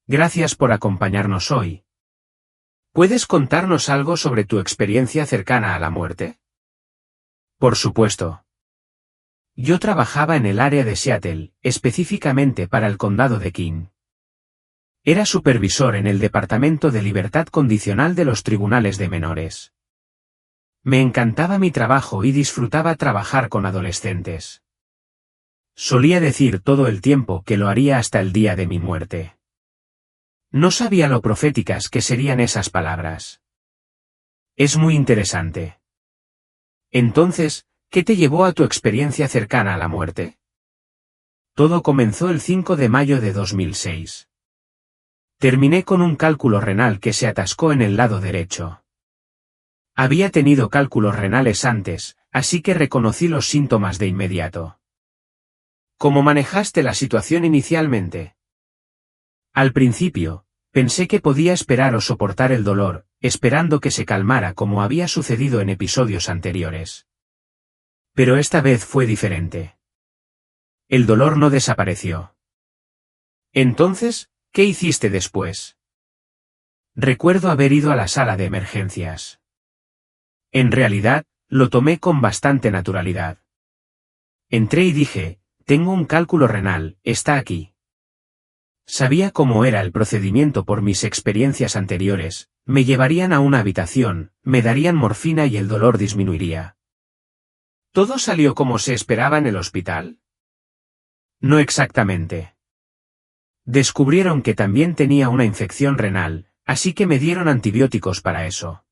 Gracias por acompañarnos hoy. ¿Puedes contarnos algo sobre tu experiencia cercana a la muerte? Por supuesto. Yo trabajaba en el área de Seattle, específicamente para el condado de King. Era supervisor en el Departamento de Libertad Condicional de los Tribunales de Menores. Me encantaba mi trabajo y disfrutaba trabajar con adolescentes. Solía decir todo el tiempo que lo haría hasta el día de mi muerte. No sabía lo proféticas que serían esas palabras. Es muy interesante. Entonces, ¿qué te llevó a tu experiencia cercana a la muerte? Todo comenzó el 5 de mayo de 2006. Terminé con un cálculo renal que se atascó en el lado derecho. Había tenido cálculos renales antes, así que reconocí los síntomas de inmediato. ¿Cómo manejaste la situación inicialmente? Al principio, pensé que podía esperar o soportar el dolor, esperando que se calmara como había sucedido en episodios anteriores. Pero esta vez fue diferente. El dolor no desapareció. Entonces, ¿qué hiciste después? Recuerdo haber ido a la sala de emergencias. En realidad, lo tomé con bastante naturalidad. Entré y dije, tengo un cálculo renal, está aquí. Sabía cómo era el procedimiento por mis experiencias anteriores, me llevarían a una habitación, me darían morfina y el dolor disminuiría. ¿Todo salió como se esperaba en el hospital? No exactamente. Descubrieron que también tenía una infección renal, así que me dieron antibióticos para eso.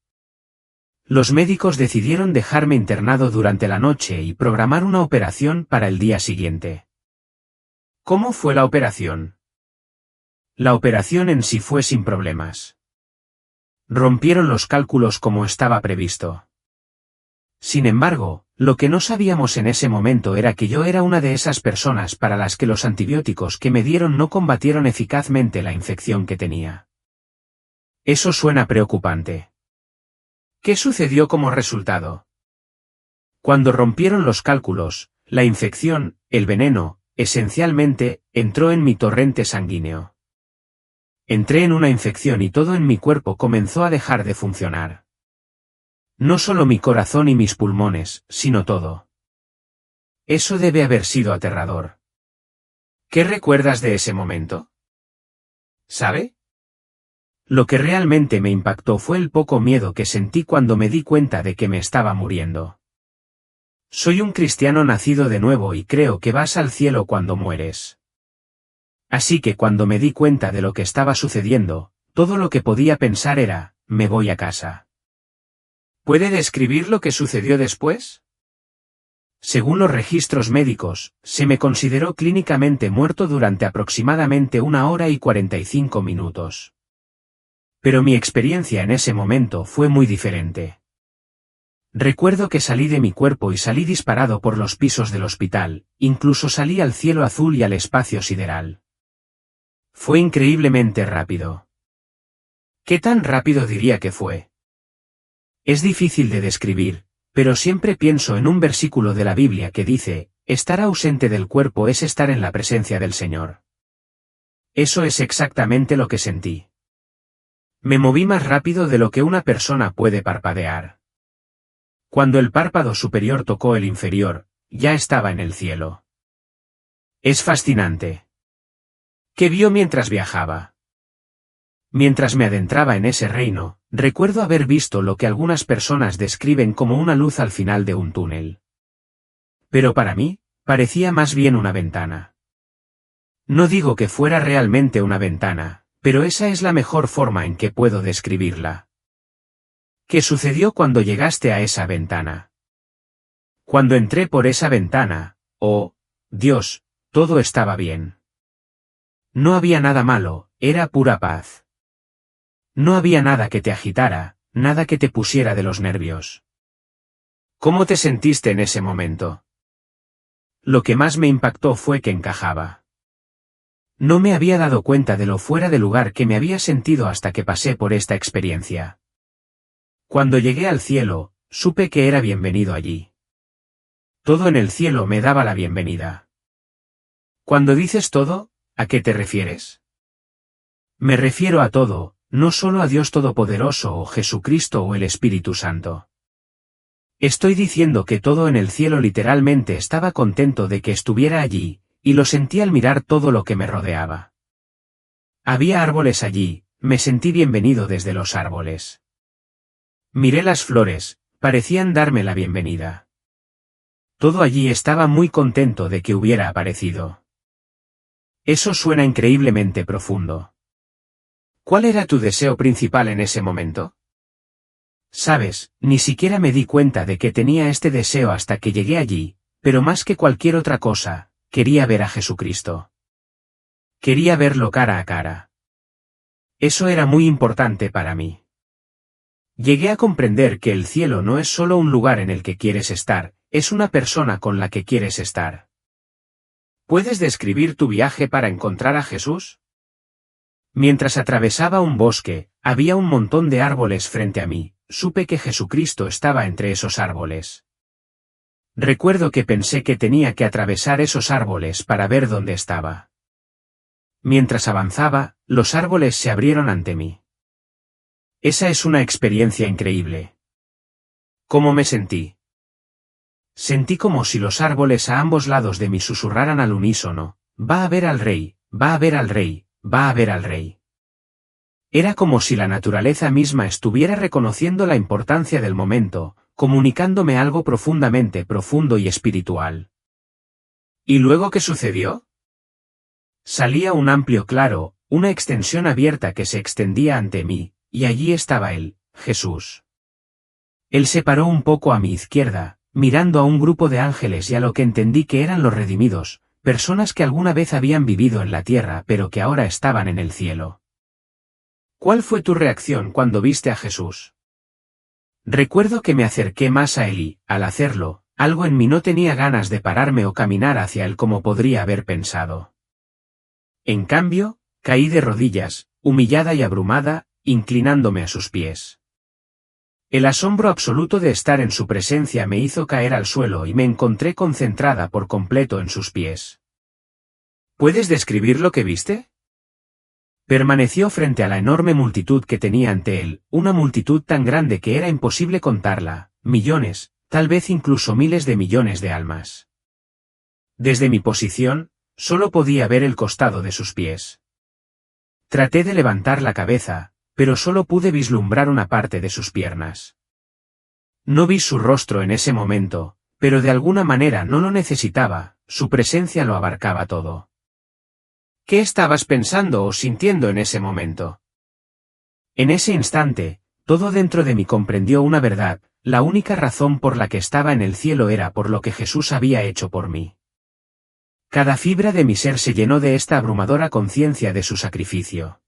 Los médicos decidieron dejarme internado durante la noche y programar una operación para el día siguiente. ¿Cómo fue la operación? La operación en sí fue sin problemas. Rompieron los cálculos como estaba previsto. Sin embargo, lo que no sabíamos en ese momento era que yo era una de esas personas para las que los antibióticos que me dieron no combatieron eficazmente la infección que tenía. Eso suena preocupante. ¿Qué sucedió como resultado? Cuando rompieron los cálculos, la infección, el veneno, esencialmente, entró en mi torrente sanguíneo. Entré en una infección y todo en mi cuerpo comenzó a dejar de funcionar. No solo mi corazón y mis pulmones, sino todo. Eso debe haber sido aterrador. ¿Qué recuerdas de ese momento? ¿Sabe? Lo que realmente me impactó fue el poco miedo que sentí cuando me di cuenta de que me estaba muriendo. Soy un cristiano nacido de nuevo y creo que vas al cielo cuando mueres. Así que cuando me di cuenta de lo que estaba sucediendo, todo lo que podía pensar era, me voy a casa. ¿Puede describir lo que sucedió después? Según los registros médicos, se me consideró clínicamente muerto durante aproximadamente 1 hora y 45 minutos. Pero mi experiencia en ese momento fue muy diferente. Recuerdo que salí de mi cuerpo y salí disparado por los pisos del hospital, incluso salí al cielo azul y al espacio sideral. Fue increíblemente rápido. ¿Qué tan rápido diría que fue? Es difícil de describir, pero siempre pienso en un versículo de la Biblia que dice, estar ausente del cuerpo es estar en la presencia del Señor. Eso es exactamente lo que sentí. Me moví más rápido de lo que una persona puede parpadear. Cuando el párpado superior tocó el inferior, ya estaba en el cielo. Es fascinante. ¿Qué vio mientras viajaba? Mientras me adentraba en ese reino, recuerdo haber visto lo que algunas personas describen como una luz al final de un túnel. Pero para mí, parecía más bien una ventana. No digo que fuera realmente una ventana, pero esa es la mejor forma en que puedo describirla. ¿Qué sucedió cuando llegaste a esa ventana? Cuando entré por esa ventana, oh, Dios, todo estaba bien. No había nada malo, era pura paz. No había nada que te agitara, nada que te pusiera de los nervios. ¿Cómo te sentiste en ese momento? Lo que más me impactó fue que encajaba. No me había dado cuenta de lo fuera de lugar que me había sentido hasta que pasé por esta experiencia. Cuando llegué al cielo, supe que era bienvenido allí. Todo en el cielo me daba la bienvenida. Cuando dices todo, ¿a qué te refieres? Me refiero a todo, no solo a Dios Todopoderoso o Jesucristo o el Espíritu Santo. Estoy diciendo que todo en el cielo literalmente estaba contento de que estuviera allí, y lo sentí al mirar todo lo que me rodeaba. Había árboles allí, me sentí bienvenido desde los árboles. Miré las flores, parecían darme la bienvenida. Todo allí estaba muy contento de que hubiera aparecido. Eso suena increíblemente profundo. ¿Cuál era tu deseo principal en ese momento? Sabes, ni siquiera me di cuenta de que tenía este deseo hasta que llegué allí, pero más que cualquier otra cosa, quería ver a Jesucristo. Quería verlo cara a cara. Eso era muy importante para mí. Llegué a comprender que el cielo no es solo un lugar en el que quieres estar, es una persona con la que quieres estar. ¿Puedes describir tu viaje para encontrar a Jesús? Mientras atravesaba un bosque, había un montón de árboles frente a mí, supe que Jesucristo estaba entre esos árboles. Recuerdo que pensé que tenía que atravesar esos árboles para ver dónde estaba. Mientras avanzaba, los árboles se abrieron ante mí. Esa es una experiencia increíble. ¿Cómo me sentí? Sentí como si los árboles a ambos lados de mí susurraran al unísono, va a ver al rey, va a ver al rey, va a ver al rey. Era como si la naturaleza misma estuviera reconociendo la importancia del momento, comunicándome algo profundamente profundo y espiritual. ¿Y luego qué sucedió? Salía un amplio claro, una extensión abierta que se extendía ante mí, y allí estaba él, Jesús. Él se paró un poco a mi izquierda, mirando a un grupo de ángeles y a lo que entendí que eran los redimidos, personas que alguna vez habían vivido en la tierra pero que ahora estaban en el cielo. ¿Cuál fue tu reacción cuando viste a Jesús? Recuerdo que me acerqué más a él y, al hacerlo, algo en mí no tenía ganas de pararme o caminar hacia él como podría haber pensado. En cambio, caí de rodillas, humillada y abrumada, inclinándome a sus pies. El asombro absoluto de estar en su presencia me hizo caer al suelo y me encontré concentrada por completo en sus pies. ¿Puedes describir lo que viste? Permaneció frente a la enorme multitud que tenía ante él, una multitud tan grande que era imposible contarla, millones, tal vez incluso miles de millones de almas. Desde mi posición, solo podía ver el costado de sus pies. Traté de levantar la cabeza, pero solo pude vislumbrar una parte de sus piernas. No vi su rostro en ese momento, pero de alguna manera no lo necesitaba, su presencia lo abarcaba todo. ¿Qué estabas pensando o sintiendo en ese momento? En ese instante, todo dentro de mí comprendió una verdad, la única razón por la que estaba en el cielo era por lo que Jesús había hecho por mí. Cada fibra de mi ser se llenó de esta abrumadora conciencia de su sacrificio.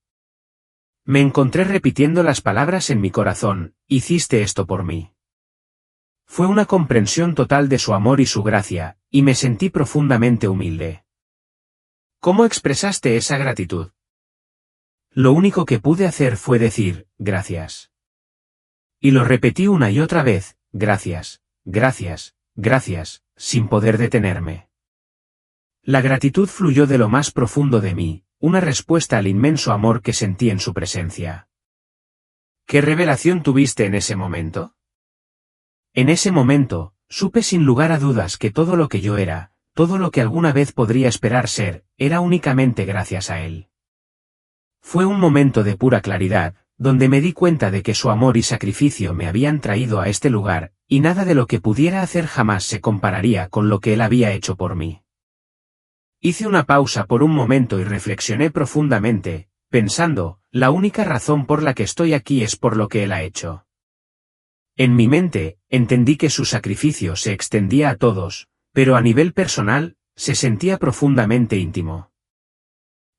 Me encontré repitiendo las palabras en mi corazón, hiciste esto por mí. Fue una comprensión total de su amor y su gracia, y me sentí profundamente humilde. ¿Cómo expresaste esa gratitud? Lo único que pude hacer fue decir, gracias. Y lo repetí una y otra vez, gracias, gracias, gracias, sin poder detenerme. La gratitud fluyó de lo más profundo de mí, una respuesta al inmenso amor que sentí en su presencia. ¿Qué revelación tuviste en ese momento? En ese momento, supe sin lugar a dudas que todo lo que yo era, todo lo que alguna vez podría esperar ser, era únicamente gracias a él. Fue un momento de pura claridad, donde me di cuenta de que su amor y sacrificio me habían traído a este lugar, y nada de lo que pudiera hacer jamás se compararía con lo que él había hecho por mí. Hice una pausa por un momento y reflexioné profundamente, pensando, la única razón por la que estoy aquí es por lo que él ha hecho. En mi mente, entendí que su sacrificio se extendía a todos, pero a nivel personal, se sentía profundamente íntimo.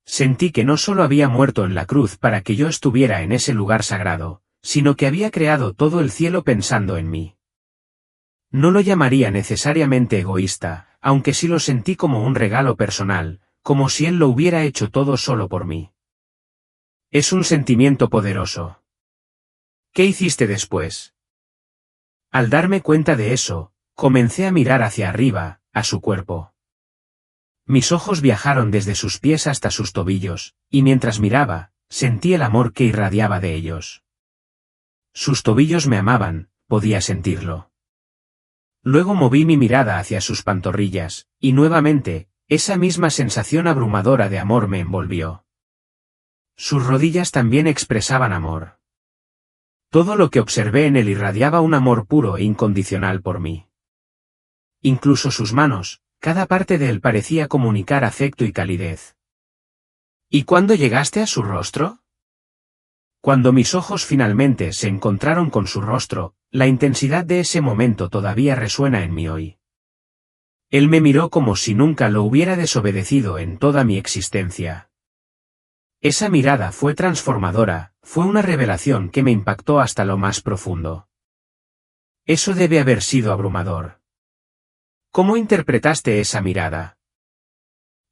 Sentí que no solo había muerto en la cruz para que yo estuviera en ese lugar sagrado, sino que había creado todo el cielo pensando en mí. No lo llamaría necesariamente egoísta, aunque sí lo sentí como un regalo personal, como si él lo hubiera hecho todo solo por mí. Es un sentimiento poderoso. ¿Qué hiciste después? Al darme cuenta de eso, comencé a mirar hacia arriba, a su cuerpo. Mis ojos viajaron desde sus pies hasta sus tobillos, y mientras miraba, sentí el amor que irradiaba de ellos. Sus tobillos me amaban, podía sentirlo. Luego moví mi mirada hacia sus pantorrillas, y nuevamente, esa misma sensación abrumadora de amor me envolvió. Sus rodillas también expresaban amor. Todo lo que observé en él irradiaba un amor puro e incondicional por mí. Incluso sus manos, cada parte de él parecía comunicar afecto y calidez. ¿Y cuándo llegaste a su rostro? Cuando mis ojos finalmente se encontraron con su rostro, la intensidad de ese momento todavía resuena en mí hoy. Él me miró como si nunca lo hubiera desobedecido en toda mi existencia. Esa mirada fue transformadora, fue una revelación que me impactó hasta lo más profundo. Eso debe haber sido abrumador. ¿Cómo interpretaste esa mirada?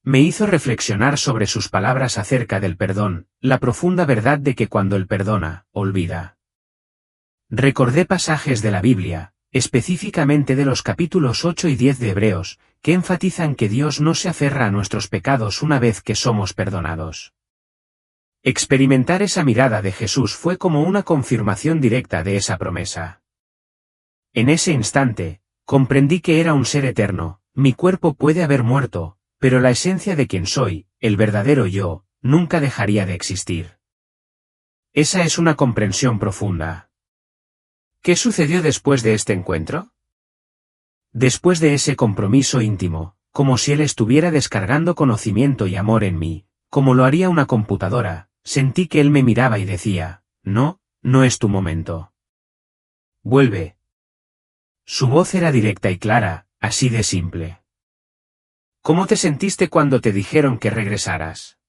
Me hizo reflexionar sobre sus palabras acerca del perdón, la profunda verdad de que cuando él perdona, olvida. Recordé pasajes de la Biblia, específicamente de los capítulos 8 y 10 de Hebreos, que enfatizan que Dios no se aferra a nuestros pecados una vez que somos perdonados. Experimentar esa mirada de Jesús fue como una confirmación directa de esa promesa. En ese instante, comprendí que era un ser eterno, mi cuerpo puede haber muerto, pero la esencia de quien soy, el verdadero yo, nunca dejaría de existir. Esa es una comprensión profunda. ¿Qué sucedió después de este encuentro? Después de ese compromiso íntimo, como si él estuviera descargando conocimiento y amor en mí, como lo haría una computadora, sentí que él me miraba y decía, no, no es tu momento. Vuelve. Su voz era directa y clara, así de simple. ¿Cómo te sentiste cuando te dijeron que regresaras?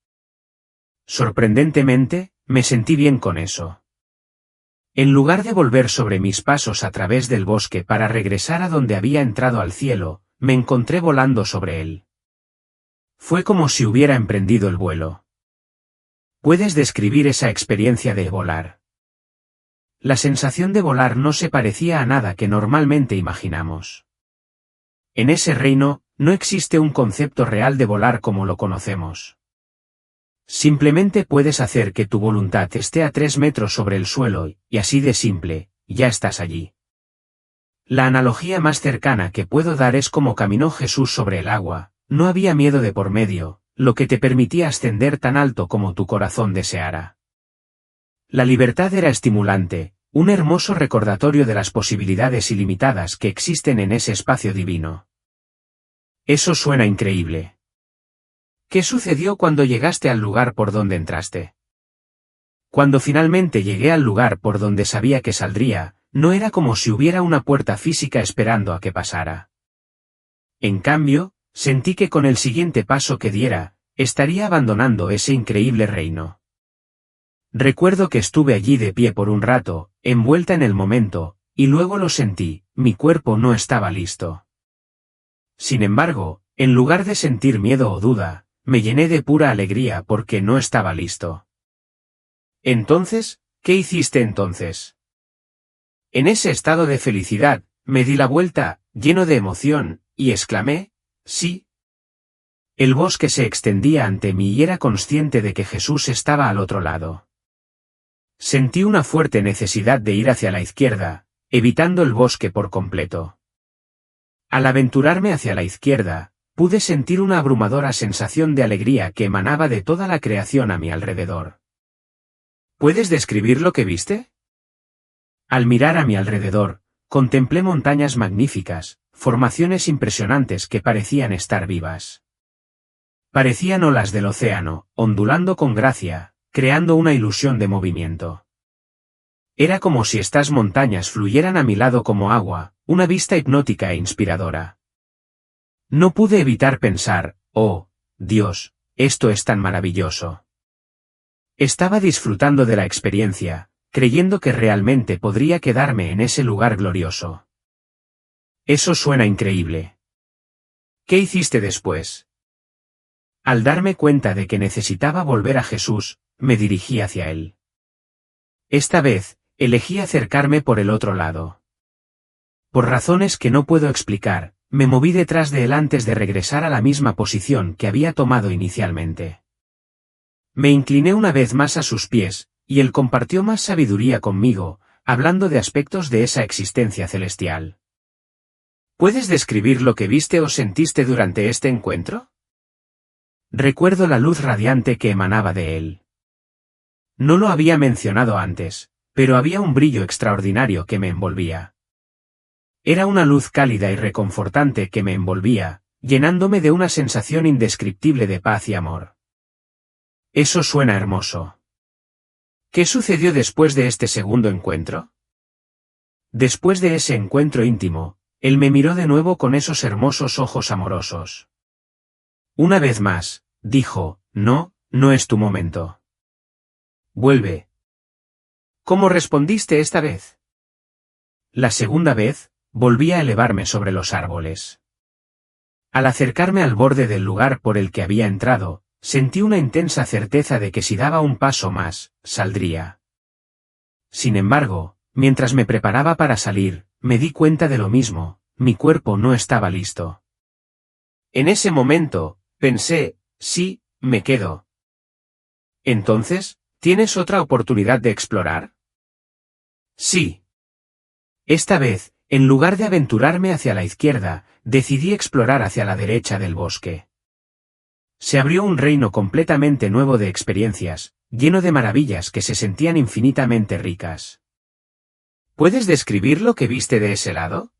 Sorprendentemente, me sentí bien con eso. En lugar de volver sobre mis pasos a través del bosque para regresar a donde había entrado al cielo, me encontré volando sobre él. Fue como si hubiera emprendido el vuelo. ¿Puedes describir esa experiencia de volar? La sensación de volar no se parecía a nada que normalmente imaginamos. En ese reino, no existe un concepto real de volar como lo conocemos. Simplemente puedes hacer que tu voluntad esté a 3 metros sobre el suelo y así de simple, ya estás allí. La analogía más cercana que puedo dar es como caminó Jesús sobre el agua, no había miedo de por medio, lo que te permitía ascender tan alto como tu corazón deseara. La libertad era estimulante, un hermoso recordatorio de las posibilidades ilimitadas que existen en ese espacio divino. Eso suena increíble. ¿Qué sucedió cuando llegaste al lugar por donde entraste? Cuando finalmente llegué al lugar por donde sabía que saldría, no era como si hubiera una puerta física esperando a que pasara. En cambio, sentí que con el siguiente paso que diera, estaría abandonando ese increíble reino. Recuerdo que estuve allí de pie por un rato, envuelta en el momento, y luego lo sentí, mi cuerpo no estaba listo. Sin embargo, en lugar de sentir miedo o duda, me llené de pura alegría porque no estaba listo. Entonces, ¿qué hiciste entonces? En ese estado de felicidad, me di la vuelta, lleno de emoción, y exclamé, sí. El bosque se extendía ante mí y era consciente de que Jesús estaba al otro lado. Sentí una fuerte necesidad de ir hacia la izquierda, evitando el bosque por completo. Al aventurarme hacia la izquierda, pude sentir una abrumadora sensación de alegría que emanaba de toda la creación a mi alrededor. ¿Puedes describir lo que viste? Al mirar a mi alrededor, contemplé montañas magníficas, formaciones impresionantes que parecían estar vivas. Parecían olas del océano, ondulando con gracia, creando una ilusión de movimiento. Era como si estas montañas fluyeran a mi lado como agua, una vista hipnótica e inspiradora. No pude evitar pensar, oh, Dios, esto es tan maravilloso. Estaba disfrutando de la experiencia, creyendo que realmente podría quedarme en ese lugar glorioso. Eso suena increíble. ¿Qué hiciste después? Al darme cuenta de que necesitaba volver a Jesús, me dirigí hacia él. Esta vez, elegí acercarme por el otro lado. Por razones que no puedo explicar, me moví detrás de él antes de regresar a la misma posición que había tomado inicialmente. Me incliné una vez más a sus pies, y él compartió más sabiduría conmigo, hablando de aspectos de esa existencia celestial. ¿Puedes describir lo que viste o sentiste durante este encuentro? Recuerdo la luz radiante que emanaba de él. No lo había mencionado antes, pero había un brillo extraordinario que me envolvía. Era una luz cálida y reconfortante que me envolvía, llenándome de una sensación indescriptible de paz y amor. Eso suena hermoso. ¿Qué sucedió después de este segundo encuentro? Después de ese encuentro íntimo, él me miró de nuevo con esos hermosos ojos amorosos. Una vez más, dijo, no, no es tu momento. Vuelve. ¿Cómo respondiste esta vez? La segunda vez, volví a elevarme sobre los árboles. Al acercarme al borde del lugar por el que había entrado, sentí una intensa certeza de que si daba un paso más, saldría. Sin embargo, mientras me preparaba para salir, me di cuenta de lo mismo, mi cuerpo no estaba listo. En ese momento, pensé, sí, me quedo. Entonces, ¿tienes otra oportunidad de explorar? Sí. Esta vez, en lugar de aventurarme hacia la izquierda, decidí explorar hacia la derecha del bosque. Se abrió un reino completamente nuevo de experiencias, lleno de maravillas que se sentían infinitamente ricas. ¿Puedes describir lo que viste de ese lado?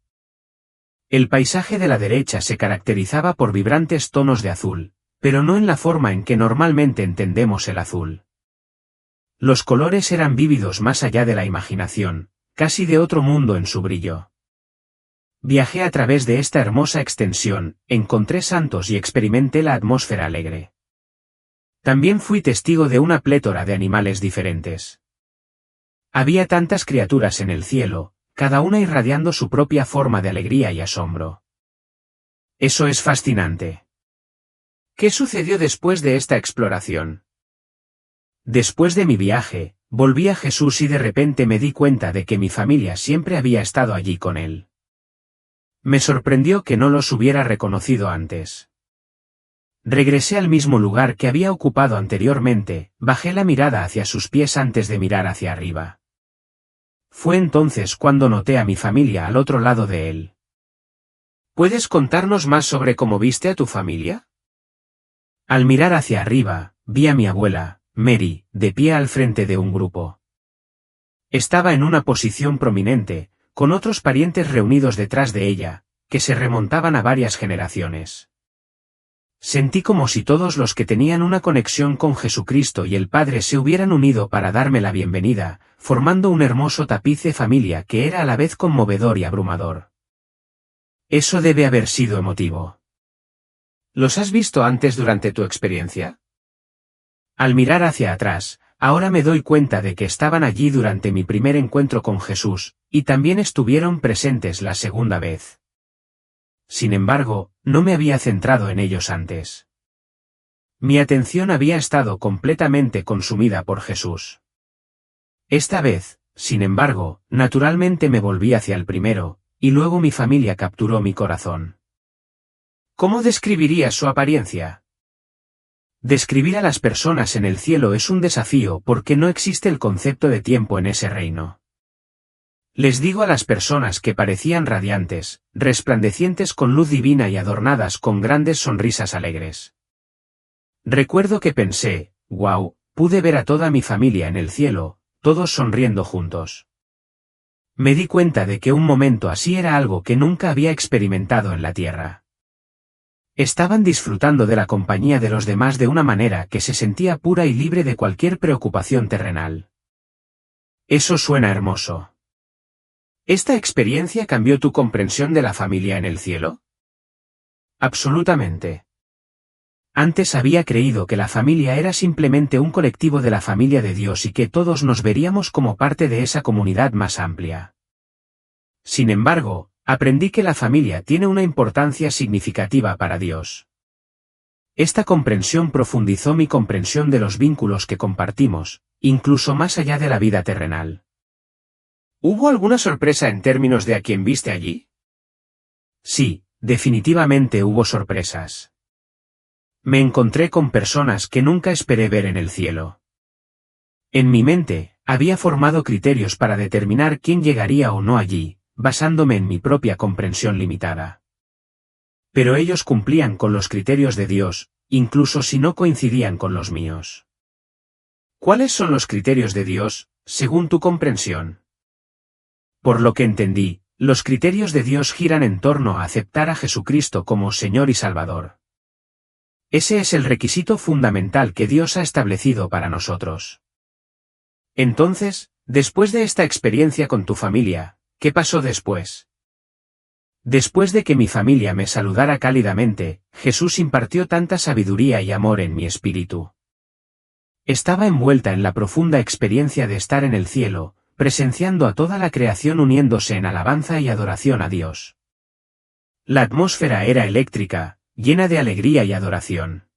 El paisaje de la derecha se caracterizaba por vibrantes tonos de azul, pero no en la forma en que normalmente entendemos el azul. Los colores eran vívidos más allá de la imaginación, casi de otro mundo en su brillo. Viajé a través de esta hermosa extensión, encontré santos y experimenté la atmósfera alegre. También fui testigo de una plétora de animales diferentes. Había tantas criaturas en el cielo, cada una irradiando su propia forma de alegría y asombro. Eso es fascinante. ¿Qué sucedió después de esta exploración? Después de mi viaje, volví a Jesús y de repente me di cuenta de que mi familia siempre había estado allí con él. Me sorprendió que no los hubiera reconocido antes. Regresé al mismo lugar que había ocupado anteriormente, bajé la mirada hacia sus pies antes de mirar hacia arriba. Fue entonces cuando noté a mi familia al otro lado de él. ¿Puedes contarnos más sobre cómo viste a tu familia? Al mirar hacia arriba, vi a mi abuela, Mary, de pie al frente de un grupo. Estaba en una posición prominente, con otros parientes reunidos detrás de ella, que se remontaban a varias generaciones. Sentí como si todos los que tenían una conexión con Jesucristo y el Padre se hubieran unido para darme la bienvenida, formando un hermoso tapiz de familia que era a la vez conmovedor y abrumador. Eso debe haber sido emotivo. ¿Los has visto antes durante tu experiencia? Al mirar hacia atrás, ahora me doy cuenta de que estaban allí durante mi primer encuentro con Jesús, y también estuvieron presentes la segunda vez. Sin embargo, no me había centrado en ellos antes. Mi atención había estado completamente consumida por Jesús. Esta vez, sin embargo, naturalmente me volví hacia el primero, y luego mi familia capturó mi corazón. ¿Cómo describirías su apariencia? Describir a las personas en el cielo es un desafío porque no existe el concepto de tiempo en ese reino. Les digo a las personas que parecían radiantes, resplandecientes con luz divina y adornadas con grandes sonrisas alegres. Recuerdo que pensé, wow, pude ver a toda mi familia en el cielo, todos sonriendo juntos. Me di cuenta de que un momento así era algo que nunca había experimentado en la tierra. Estaban disfrutando de la compañía de los demás de una manera que se sentía pura y libre de cualquier preocupación terrenal. Eso suena hermoso. ¿Esta experiencia cambió tu comprensión de la familia en el cielo? Absolutamente. Antes había creído que la familia era simplemente un colectivo de la familia de Dios y que todos nos veríamos como parte de esa comunidad más amplia. Sin embargo, aprendí que la familia tiene una importancia significativa para Dios. Esta comprensión profundizó mi comprensión de los vínculos que compartimos, incluso más allá de la vida terrenal. ¿Hubo alguna sorpresa en términos de a quién viste allí? Sí, definitivamente hubo sorpresas. Me encontré con personas que nunca esperé ver en el cielo. En mi mente, había formado criterios para determinar quién llegaría o no allí, basándome en mi propia comprensión limitada. Pero ellos cumplían con los criterios de Dios, incluso si no coincidían con los míos. ¿Cuáles son los criterios de Dios, según tu comprensión? Por lo que entendí, los criterios de Dios giran en torno a aceptar a Jesucristo como Señor y Salvador. Ese es el requisito fundamental que Dios ha establecido para nosotros. Entonces, después de esta experiencia con tu familia, ¿qué pasó después? Después de que mi familia me saludara cálidamente, Jesús impartió tanta sabiduría y amor en mi espíritu. Estaba envuelta en la profunda experiencia de estar en el cielo, presenciando a toda la creación uniéndose en alabanza y adoración a Dios. La atmósfera era eléctrica, llena de alegría y adoración.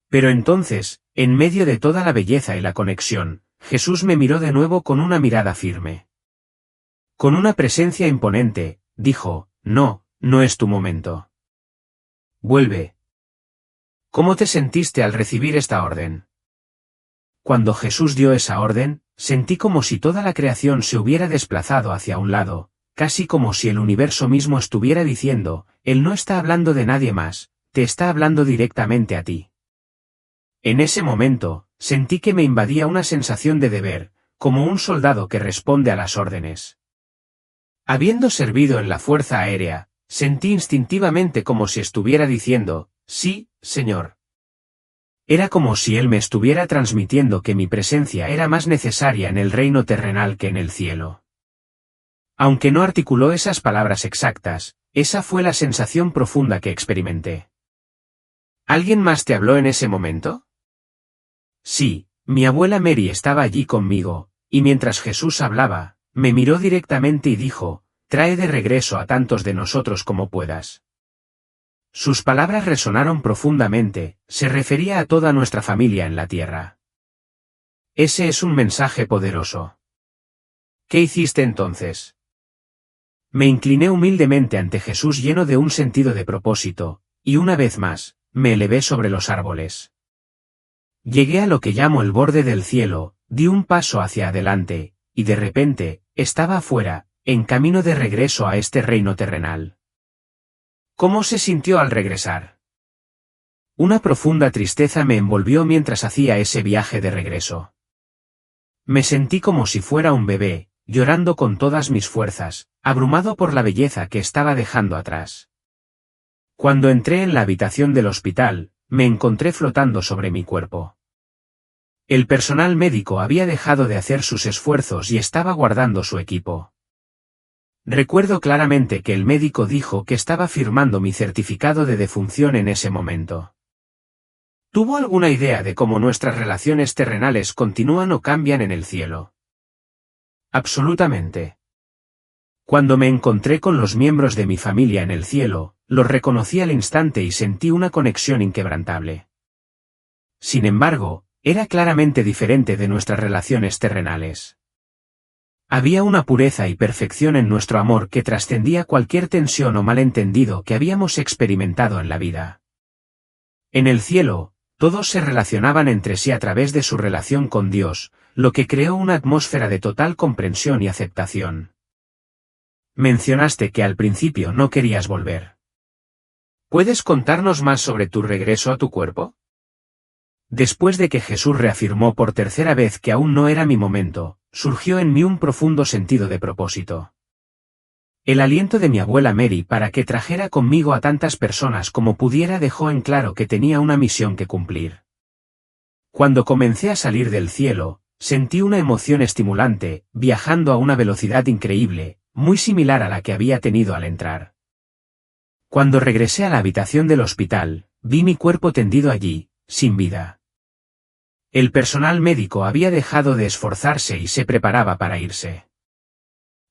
Pero entonces, en medio de toda la belleza y la conexión, Jesús me miró de nuevo con una mirada firme. Con una presencia imponente, dijo, no, no es tu momento. Vuelve. ¿Cómo te sentiste al recibir esta orden? Cuando Jesús dio esa orden, sentí como si toda la creación se hubiera desplazado hacia un lado, casi como si el universo mismo estuviera diciendo, Él no está hablando de nadie más, te está hablando directamente a ti. En ese momento, sentí que me invadía una sensación de deber, como un soldado que responde a las órdenes. Habiendo servido en la Fuerza Aérea, sentí instintivamente como si estuviera diciendo, sí, Señor. Era como si Él me estuviera transmitiendo que mi presencia era más necesaria en el reino terrenal que en el cielo. Aunque no articuló esas palabras exactas, esa fue la sensación profunda que experimenté. ¿Alguien más te habló en ese momento? Sí, mi abuela Mary estaba allí conmigo, y mientras Jesús hablaba, me miró directamente y dijo, trae de regreso a tantos de nosotros como puedas. Sus palabras resonaron profundamente, se refería a toda nuestra familia en la tierra. Ese es un mensaje poderoso. ¿Qué hiciste entonces? Me incliné humildemente ante Jesús lleno de un sentido de propósito, y una vez más, me elevé sobre los árboles. Llegué a lo que llamo el borde del cielo, di un paso hacia adelante, y de repente, estaba afuera, en camino de regreso a este reino terrenal. ¿Cómo se sintió al regresar? Una profunda tristeza me envolvió mientras hacía ese viaje de regreso. Me sentí como si fuera un bebé, llorando con todas mis fuerzas, abrumado por la belleza que estaba dejando atrás. Cuando entré en la habitación del hospital, me encontré flotando sobre mi cuerpo. El personal médico había dejado de hacer sus esfuerzos y estaba guardando su equipo. Recuerdo claramente que el médico dijo que estaba firmando mi certificado de defunción en ese momento. ¿Tuvo alguna idea de cómo nuestras relaciones terrenales continúan o cambian en el cielo? Absolutamente. Cuando me encontré con los miembros de mi familia en el cielo, los reconocí al instante y sentí una conexión inquebrantable. Sin embargo, era claramente diferente de nuestras relaciones terrenales. Había una pureza y perfección en nuestro amor que trascendía cualquier tensión o malentendido que habíamos experimentado en la vida. En el cielo, todos se relacionaban entre sí a través de su relación con Dios, lo que creó una atmósfera de total comprensión y aceptación. Mencionaste que al principio no querías volver. ¿Puedes contarnos más sobre tu regreso a tu cuerpo? Después de que Jesús reafirmó por tercera vez que aún no era mi momento, surgió en mí un profundo sentido de propósito. El aliento de mi abuela Mary para que trajera conmigo a tantas personas como pudiera dejó en claro que tenía una misión que cumplir. Cuando comencé a salir del cielo, sentí una emoción estimulante, viajando a una velocidad increíble, muy similar a la que había tenido al entrar. Cuando regresé a la habitación del hospital, vi mi cuerpo tendido allí, sin vida. El personal médico había dejado de esforzarse y se preparaba para irse.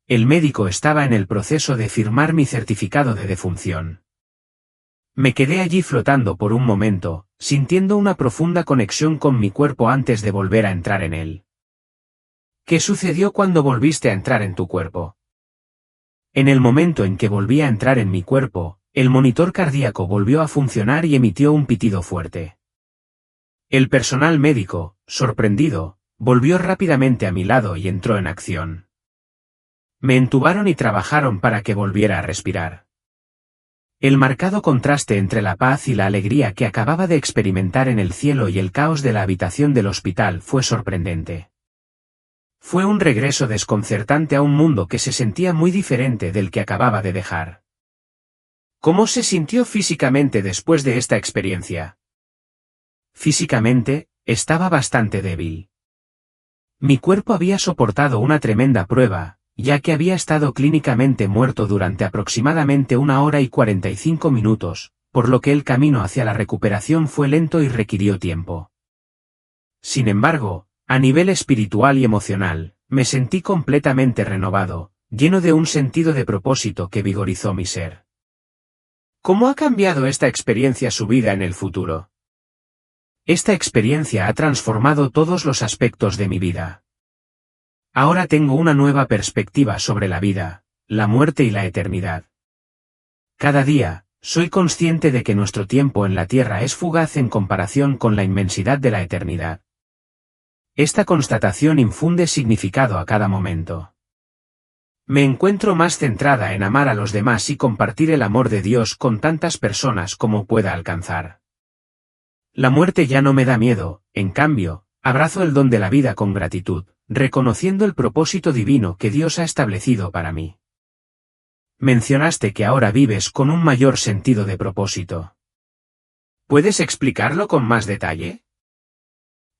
El médico estaba en el proceso de firmar mi certificado de defunción. Me quedé allí flotando por un momento, sintiendo una profunda conexión con mi cuerpo antes de volver a entrar en él. ¿Qué sucedió cuando volviste a entrar en tu cuerpo? En el momento en que volví a entrar en mi cuerpo, El monitor cardíaco volvió a funcionar y emitió un pitido fuerte. El personal médico, sorprendido, volvió rápidamente a mi lado y entró en acción. Me entubaron y trabajaron para que volviera a respirar. El marcado contraste entre la paz y la alegría que acababa de experimentar en el cielo y el caos de la habitación del hospital fue sorprendente. Fue un regreso desconcertante a un mundo que se sentía muy diferente del que acababa de dejar. ¿Cómo se sintió físicamente después de esta experiencia? Físicamente, estaba bastante débil. Mi cuerpo había soportado una tremenda prueba, ya que había estado clínicamente muerto durante aproximadamente 1 hora y 45 minutos, por lo que el camino hacia la recuperación fue lento y requirió tiempo. Sin embargo, a nivel espiritual y emocional, me sentí completamente renovado, lleno de un sentido de propósito que vigorizó mi ser. ¿Cómo ha cambiado esta experiencia su vida en el futuro? Esta experiencia ha transformado todos los aspectos de mi vida. Ahora tengo una nueva perspectiva sobre la vida, la muerte y la eternidad. Cada día, soy consciente de que nuestro tiempo en la Tierra es fugaz en comparación con la inmensidad de la eternidad. Esta constatación infunde significado a cada momento. Me encuentro más centrada en amar a los demás y compartir el amor de Dios con tantas personas como pueda alcanzar. La muerte ya no me da miedo, en cambio, abrazo el don de la vida con gratitud, reconociendo el propósito divino que Dios ha establecido para mí. Mencionaste que ahora vives con un mayor sentido de propósito. ¿Puedes explicarlo con más detalle?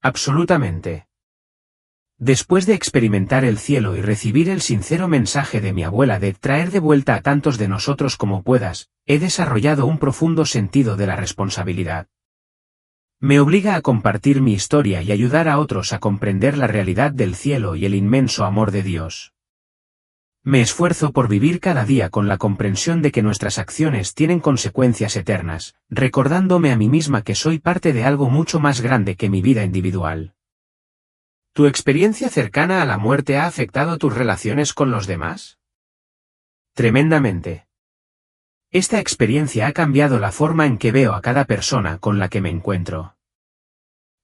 Absolutamente. Después de experimentar el cielo y recibir el sincero mensaje de mi abuela de traer de vuelta a tantos de nosotros como puedas, he desarrollado un profundo sentido de la responsabilidad. Me obliga a compartir mi historia y ayudar a otros a comprender la realidad del cielo y el inmenso amor de Dios. Me esfuerzo por vivir cada día con la comprensión de que nuestras acciones tienen consecuencias eternas, recordándome a mí misma que soy parte de algo mucho más grande que mi vida individual. ¿Tu experiencia cercana a la muerte ha afectado tus relaciones con los demás? Tremendamente. Esta experiencia ha cambiado la forma en que veo a cada persona con la que me encuentro.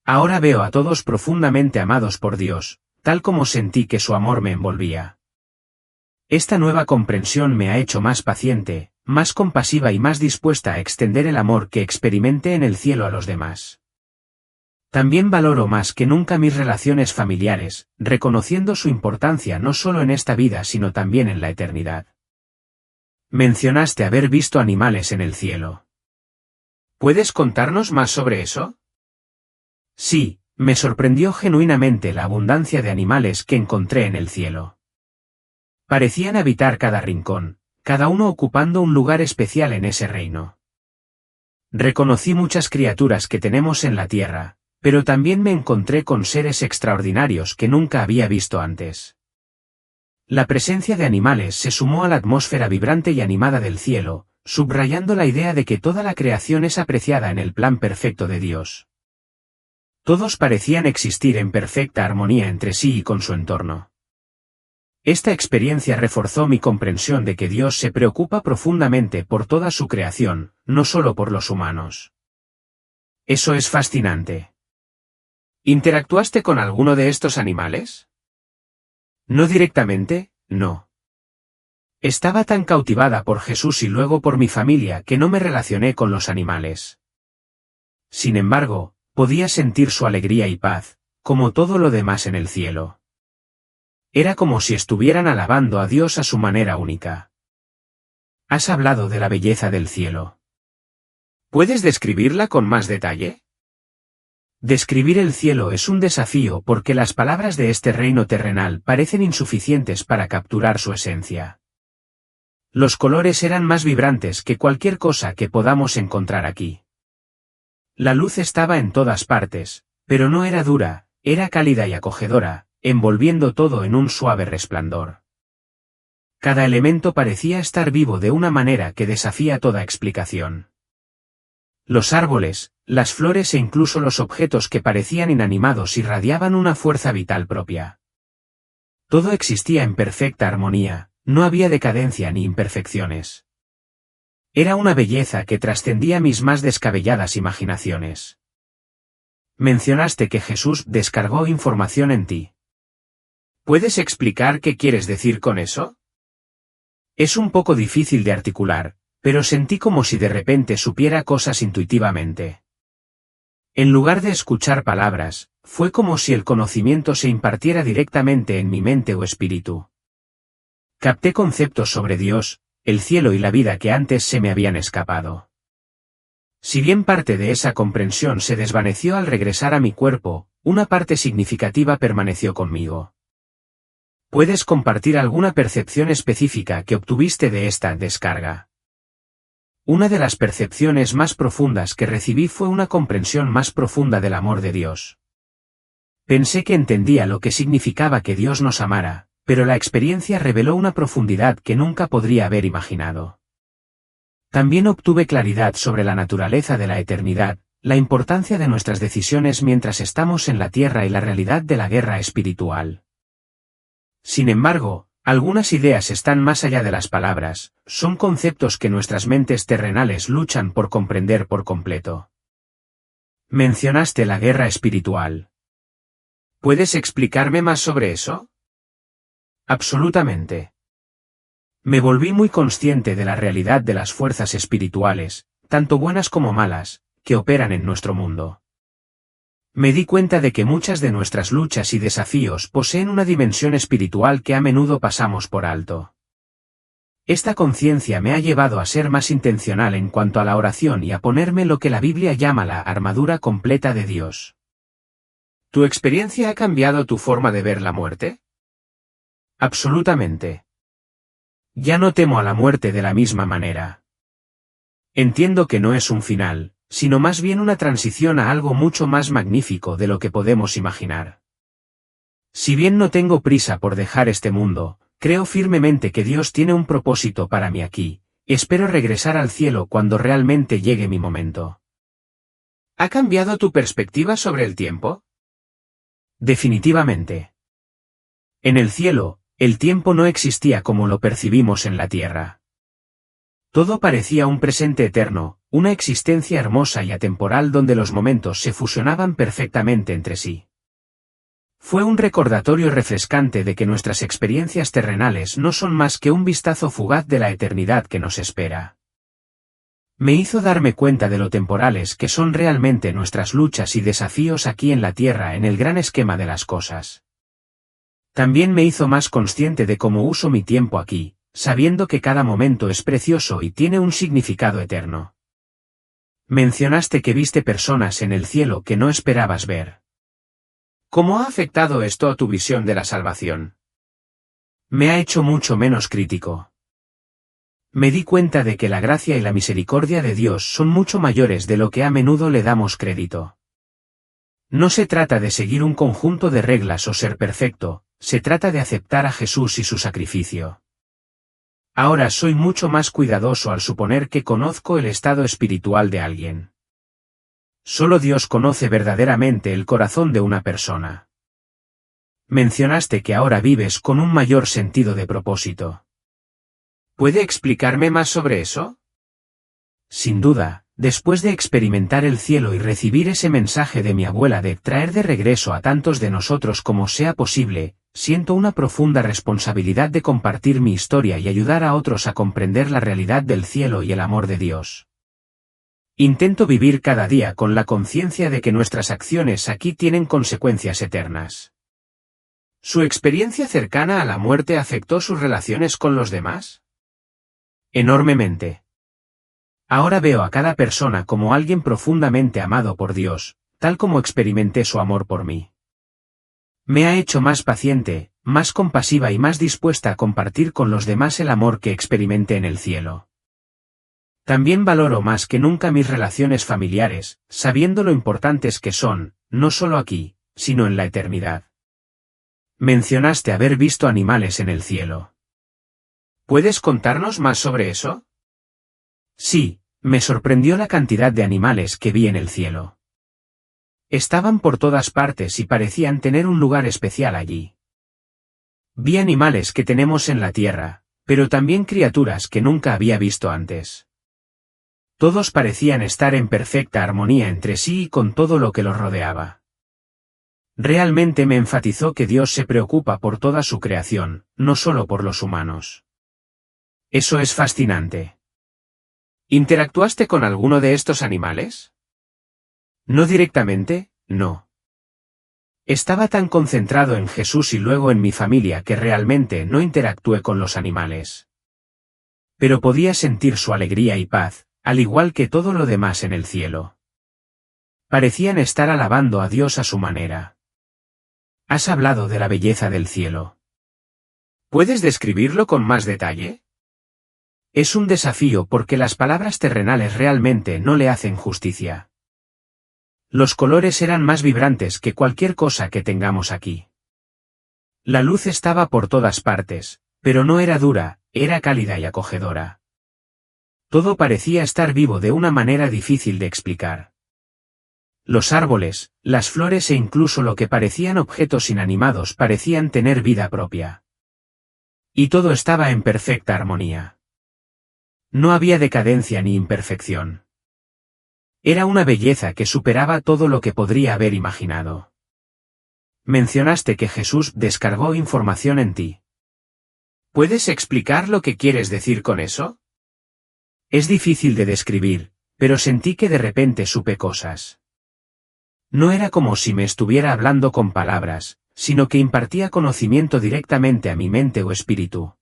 Ahora veo a todos profundamente amados por Dios, tal como sentí que su amor me envolvía. Esta nueva comprensión me ha hecho más paciente, más compasiva y más dispuesta a extender el amor que experimenté en el cielo a los demás. También valoro más que nunca mis relaciones familiares, reconociendo su importancia no solo en esta vida sino también en la eternidad. Mencionaste haber visto animales en el cielo. ¿Puedes contarnos más sobre eso? Sí, me sorprendió genuinamente la abundancia de animales que encontré en el cielo. Parecían habitar cada rincón, cada uno ocupando un lugar especial en ese reino. Reconocí muchas criaturas que tenemos en la tierra, pero también me encontré con seres extraordinarios que nunca había visto antes. La presencia de animales se sumó a la atmósfera vibrante y animada del cielo, subrayando la idea de que toda la creación es apreciada en el plan perfecto de Dios. Todos parecían existir en perfecta armonía entre sí y con su entorno. Esta experiencia reforzó mi comprensión de que Dios se preocupa profundamente por toda su creación, no solo por los humanos. Eso es fascinante. ¿Interactuaste con alguno de estos animales? No directamente, no. Estaba tan cautivada por Jesús y luego por mi familia que no me relacioné con los animales. Sin embargo, podía sentir su alegría y paz, como todo lo demás en el cielo. Era como si estuvieran alabando a Dios a su manera única. Has hablado de la belleza del cielo. ¿Puedes describirla con más detalle? Describir el cielo es un desafío porque las palabras de este reino terrenal parecen insuficientes para capturar su esencia. Los colores eran más vibrantes que cualquier cosa que podamos encontrar aquí. La luz estaba en todas partes, pero no era dura, era cálida y acogedora, envolviendo todo en un suave resplandor. Cada elemento parecía estar vivo de una manera que desafía toda explicación. Los árboles, las flores e incluso los objetos que parecían inanimados irradiaban una fuerza vital propia. Todo existía en perfecta armonía, no había decadencia ni imperfecciones. Era una belleza que trascendía mis más descabelladas imaginaciones. Mencionaste que Jesús descargó información en ti. ¿Puedes explicar qué quieres decir con eso? Es un poco difícil de articular, pero sentí como si de repente supiera cosas intuitivamente. En lugar de escuchar palabras, fue como si el conocimiento se impartiera directamente en mi mente o espíritu. Capté conceptos sobre Dios, el cielo y la vida que antes se me habían escapado. Si bien parte de esa comprensión se desvaneció al regresar a mi cuerpo, una parte significativa permaneció conmigo. ¿Puedes compartir alguna percepción específica que obtuviste de esta descarga? Una de las percepciones más profundas que recibí fue una comprensión más profunda del amor de Dios. Pensé que entendía lo que significaba que Dios nos amara, pero la experiencia reveló una profundidad que nunca podría haber imaginado. También obtuve claridad sobre la naturaleza de la eternidad, la importancia de nuestras decisiones mientras estamos en la tierra y la realidad de la guerra espiritual. Sin embargo, algunas ideas están más allá de las palabras, son conceptos que nuestras mentes terrenales luchan por comprender por completo. Mencionaste la guerra espiritual. ¿Puedes explicarme más sobre eso? Absolutamente. Me volví muy consciente de la realidad de las fuerzas espirituales, tanto buenas como malas, que operan en nuestro mundo. Me di cuenta de que muchas de nuestras luchas y desafíos poseen una dimensión espiritual que a menudo pasamos por alto. Esta conciencia me ha llevado a ser más intencional en cuanto a la oración y a ponerme lo que la Biblia llama la armadura completa de Dios. ¿Tu experiencia ha cambiado tu forma de ver la muerte? Absolutamente. Ya no temo a la muerte de la misma manera. Entiendo que no es un final, sino más bien una transición a algo mucho más magnífico de lo que podemos imaginar. Si bien no tengo prisa por dejar este mundo, creo firmemente que Dios tiene un propósito para mí aquí, espero regresar al cielo cuando realmente llegue mi momento. ¿Ha cambiado tu perspectiva sobre el tiempo? Definitivamente. En el cielo, el tiempo no existía como lo percibimos en la tierra. Todo parecía un presente eterno, una existencia hermosa y atemporal donde los momentos se fusionaban perfectamente entre sí. Fue un recordatorio refrescante de que nuestras experiencias terrenales no son más que un vistazo fugaz de la eternidad que nos espera. Me hizo darme cuenta de lo temporales que son realmente nuestras luchas y desafíos aquí en la tierra en el gran esquema de las cosas. También me hizo más consciente de cómo uso mi tiempo aquí, sabiendo que cada momento es precioso y tiene un significado eterno. Mencionaste que viste personas en el cielo que no esperabas ver. ¿Cómo ha afectado esto a tu visión de la salvación? Me ha hecho mucho menos crítico. Me di cuenta de que la gracia y la misericordia de Dios son mucho mayores de lo que a menudo le damos crédito. No se trata de seguir un conjunto de reglas o ser perfecto, se trata de aceptar a Jesús y su sacrificio. Ahora soy mucho más cuidadoso al suponer que conozco el estado espiritual de alguien. Solo Dios conoce verdaderamente el corazón de una persona. Mencionaste que ahora vives con un mayor sentido de propósito. ¿Puede explicarme más sobre eso? Sin duda, después de experimentar el cielo y recibir ese mensaje de mi abuela de traer de regreso a tantos de nosotros como sea posible, siento una profunda responsabilidad de compartir mi historia y ayudar a otros a comprender la realidad del cielo y el amor de Dios. Intento vivir cada día con la conciencia de que nuestras acciones aquí tienen consecuencias eternas. ¿Su experiencia cercana a la muerte afectó sus relaciones con los demás? Enormemente. Ahora veo a cada persona como alguien profundamente amado por Dios, tal como experimenté su amor por mí. Me ha hecho más paciente, más compasiva y más dispuesta a compartir con los demás el amor que experimenté en el cielo. También valoro más que nunca mis relaciones familiares, sabiendo lo importantes que son, no solo aquí, sino en la eternidad. Mencionaste haber visto animales en el cielo. ¿Puedes contarnos más sobre eso? Sí, me sorprendió la cantidad de animales que vi en el cielo. Estaban por todas partes y parecían tener un lugar especial allí. Vi animales que tenemos en la tierra, pero también criaturas que nunca había visto antes. Todos parecían estar en perfecta armonía entre sí y con todo lo que los rodeaba. Realmente me enfatizó que Dios se preocupa por toda su creación, no solo por los humanos. Eso es fascinante. ¿Interactuaste con alguno de estos animales? No directamente, no. Estaba tan concentrado en Jesús y luego en mi familia que realmente no interactué con los animales. Pero podía sentir su alegría y paz, al igual que todo lo demás en el cielo. Parecían estar alabando a Dios a su manera. Has hablado de la belleza del cielo. ¿Puedes describirlo con más detalle? Es un desafío porque las palabras terrenales realmente no le hacen justicia. Los colores eran más vibrantes que cualquier cosa que tengamos aquí. La luz estaba por todas partes, pero no era dura, era cálida y acogedora. Todo parecía estar vivo de una manera difícil de explicar. Los árboles, las flores e incluso lo que parecían objetos inanimados parecían tener vida propia. Y todo estaba en perfecta armonía. No había decadencia ni imperfección. Era una belleza que superaba todo lo que podría haber imaginado. Mencionaste que Jesús descargó información en ti. ¿Puedes explicar lo que quieres decir con eso? Es difícil de describir, pero sentí que de repente supe cosas. No era como si me estuviera hablando con palabras, sino que impartía conocimiento directamente a mi mente o espíritu.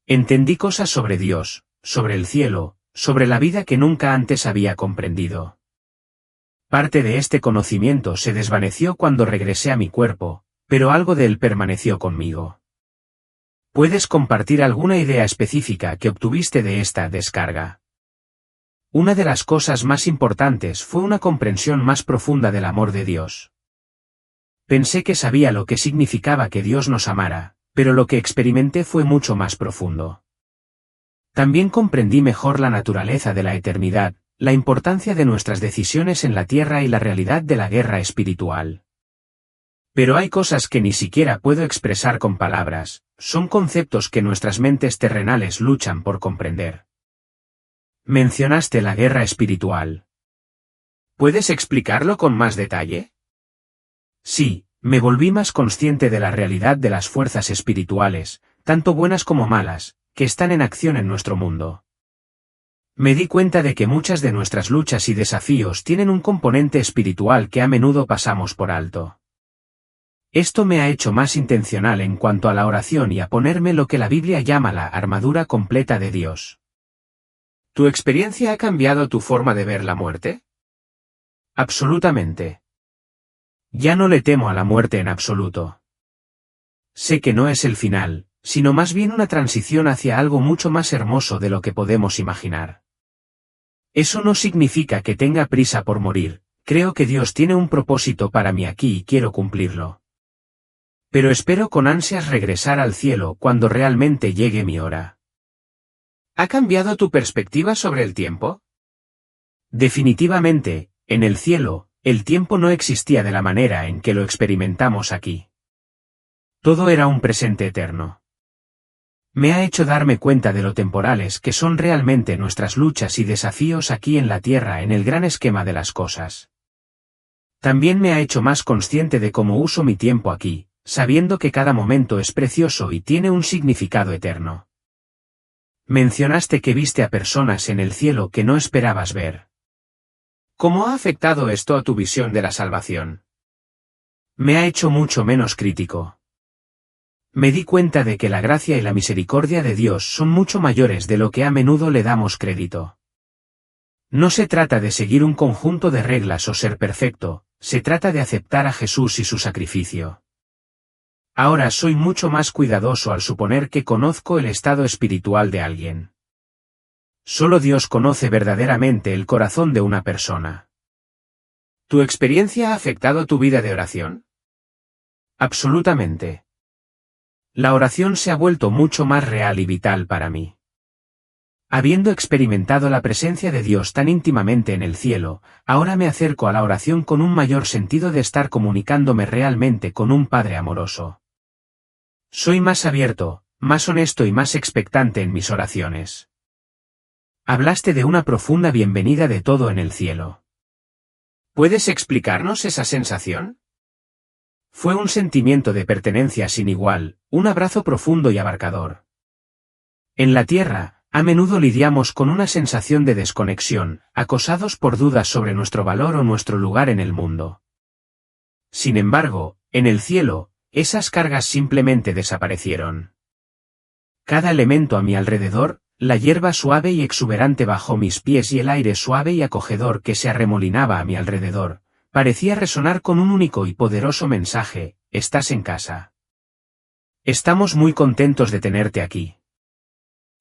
Entendí cosas sobre Dios, sobre el cielo, sobre la vida que nunca antes había comprendido. Parte de este conocimiento se desvaneció cuando regresé a mi cuerpo, pero algo de él permaneció conmigo. ¿Puedes compartir alguna idea específica que obtuviste de esta descarga? Una de las cosas más importantes fue una comprensión más profunda del amor de Dios. Pensé que sabía lo que significaba que Dios nos amara, pero lo que experimenté fue mucho más profundo. También comprendí mejor la naturaleza de la eternidad, la importancia de nuestras decisiones en la tierra y la realidad de la guerra espiritual. Pero hay cosas que ni siquiera puedo expresar con palabras, son conceptos que nuestras mentes terrenales luchan por comprender. Mencionaste la guerra espiritual. ¿Puedes explicarlo con más detalle? Sí, me volví más consciente de la realidad de las fuerzas espirituales, tanto buenas como malas, que están en acción en nuestro mundo. Me di cuenta de que muchas de nuestras luchas y desafíos tienen un componente espiritual que a menudo pasamos por alto. Esto me ha hecho más intencional en cuanto a la oración y a ponerme lo que la Biblia llama la armadura completa de Dios. ¿Tu experiencia ha cambiado tu forma de ver la muerte? Absolutamente. Ya no le temo a la muerte en absoluto. Sé que no es el final, sino más bien una transición hacia algo mucho más hermoso de lo que podemos imaginar. Eso no significa que tenga prisa por morir, creo que Dios tiene un propósito para mí aquí y quiero cumplirlo. Pero espero con ansias regresar al cielo cuando realmente llegue mi hora. ¿Ha cambiado tu perspectiva sobre el tiempo? Definitivamente, en el cielo, el tiempo no existía de la manera en que lo experimentamos aquí. Todo era un presente eterno. Me ha hecho darme cuenta de lo temporales que son realmente nuestras luchas y desafíos aquí en la tierra en el gran esquema de las cosas. También me ha hecho más consciente de cómo uso mi tiempo aquí, sabiendo que cada momento es precioso y tiene un significado eterno. Mencionaste que viste a personas en el cielo que no esperabas ver. ¿Cómo ha afectado esto a tu visión de la salvación? Me ha hecho mucho menos crítico. Me di cuenta de que la gracia y la misericordia de Dios son mucho mayores de lo que a menudo le damos crédito. No se trata de seguir un conjunto de reglas o ser perfecto, se trata de aceptar a Jesús y su sacrificio. Ahora soy mucho más cuidadoso al suponer que conozco el estado espiritual de alguien. Solo Dios conoce verdaderamente el corazón de una persona. ¿Tu experiencia ha afectado tu vida de oración? Absolutamente. La oración se ha vuelto mucho más real y vital para mí. Habiendo experimentado la presencia de Dios tan íntimamente en el cielo, ahora me acerco a la oración con un mayor sentido de estar comunicándome realmente con un Padre amoroso. Soy más abierto, más honesto y más expectante en mis oraciones. Hablaste de una profunda bienvenida de todo en el cielo. ¿Puedes explicarnos esa sensación? Fue un sentimiento de pertenencia sin igual, un abrazo profundo y abarcador. En la tierra, a menudo lidiamos con una sensación de desconexión, acosados por dudas sobre nuestro valor o nuestro lugar en el mundo. Sin embargo, en el cielo, esas cargas simplemente desaparecieron. Cada elemento a mi alrededor, la hierba suave y exuberante bajo mis pies y el aire suave y acogedor que se arremolinaba a mi alrededor, parecía resonar con un único y poderoso mensaje: estás en casa. Estamos muy contentos de tenerte aquí.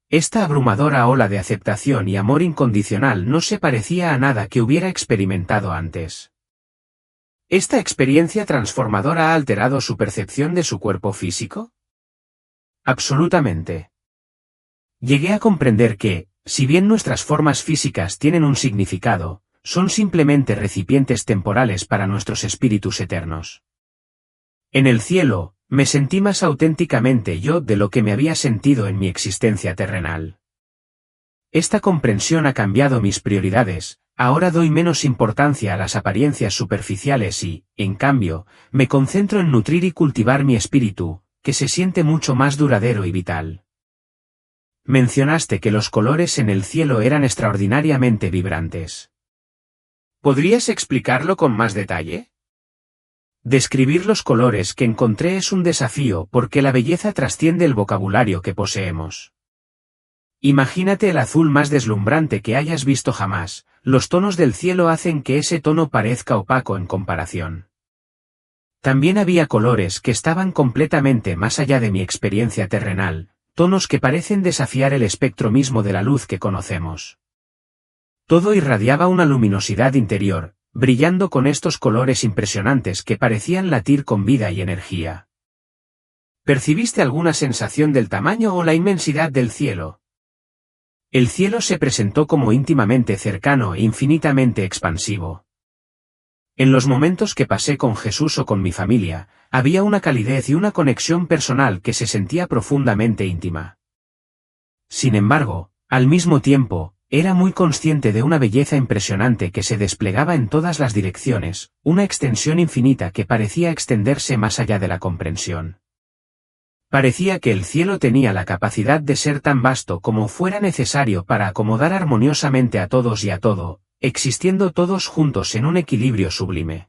Esta abrumadora ola de aceptación y amor incondicional no se parecía a nada que hubiera experimentado antes. ¿Esta experiencia transformadora ha alterado su percepción de su cuerpo físico? Absolutamente. Llegué a comprender que, si bien nuestras formas físicas tienen un significado, son simplemente recipientes temporales para nuestros espíritus eternos. En el cielo, me sentí más auténticamente yo de lo que me había sentido en mi existencia terrenal. Esta comprensión ha cambiado mis prioridades, ahora doy menos importancia a las apariencias superficiales y, en cambio, me concentro en nutrir y cultivar mi espíritu, que se siente mucho más duradero y vital. Mencionaste que los colores en el cielo eran extraordinariamente vibrantes. ¿Podrías explicarlo con más detalle? Describir los colores que encontré es un desafío porque la belleza trasciende el vocabulario que poseemos. Imagínate el azul más deslumbrante que hayas visto jamás, los tonos del cielo hacen que ese tono parezca opaco en comparación. También había colores que estaban completamente más allá de mi experiencia terrenal, tonos que parecen desafiar el espectro mismo de la luz que conocemos. Todo irradiaba una luminosidad interior, brillando con estos colores impresionantes que parecían latir con vida y energía. ¿Percibiste alguna sensación del tamaño o la inmensidad del cielo? El cielo se presentó como íntimamente cercano e infinitamente expansivo. En los momentos que pasé con Jesús o con mi familia, había una calidez y una conexión personal que se sentía profundamente íntima. Sin embargo, al mismo tiempo, era muy consciente de una belleza impresionante que se desplegaba en todas las direcciones, una extensión infinita que parecía extenderse más allá de la comprensión. Parecía que el cielo tenía la capacidad de ser tan vasto como fuera necesario para acomodar armoniosamente a todos y a todo, existiendo todos juntos en un equilibrio sublime.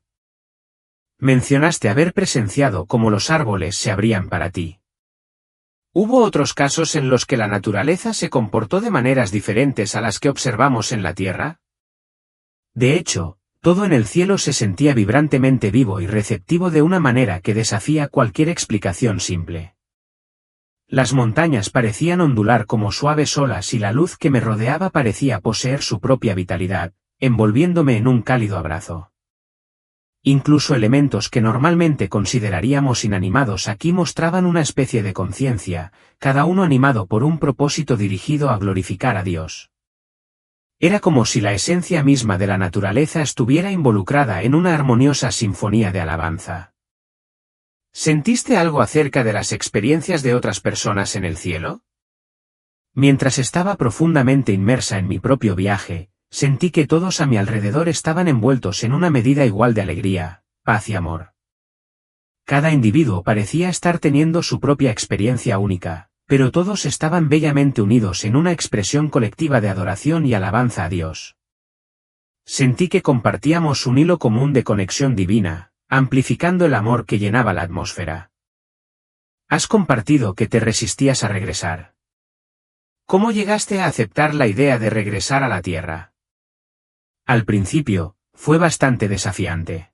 Mencionaste haber presenciado cómo los árboles se abrían para ti. ¿Hubo otros casos en los que la naturaleza se comportó de maneras diferentes a las que observamos en la Tierra? De hecho, todo en el cielo se sentía vibrantemente vivo y receptivo de una manera que desafía cualquier explicación simple. Las montañas parecían ondular como suaves olas y la luz que me rodeaba parecía poseer su propia vitalidad, envolviéndome en un cálido abrazo. Incluso elementos que normalmente consideraríamos inanimados aquí mostraban una especie de conciencia, cada uno animado por un propósito dirigido a glorificar a Dios. Era como si la esencia misma de la naturaleza estuviera involucrada en una armoniosa sinfonía de alabanza. ¿Sentiste algo acerca de las experiencias de otras personas en el cielo? Mientras estaba profundamente inmersa en mi propio viaje, sentí que todos a mi alrededor estaban envueltos en una medida igual de alegría, paz y amor. Cada individuo parecía estar teniendo su propia experiencia única, pero todos estaban bellamente unidos en una expresión colectiva de adoración y alabanza a Dios. Sentí que compartíamos un hilo común de conexión divina, amplificando el amor que llenaba la atmósfera. Has compartido que te resistías a regresar. ¿Cómo llegaste a aceptar la idea de regresar a la Tierra? Al principio, fue bastante desafiante.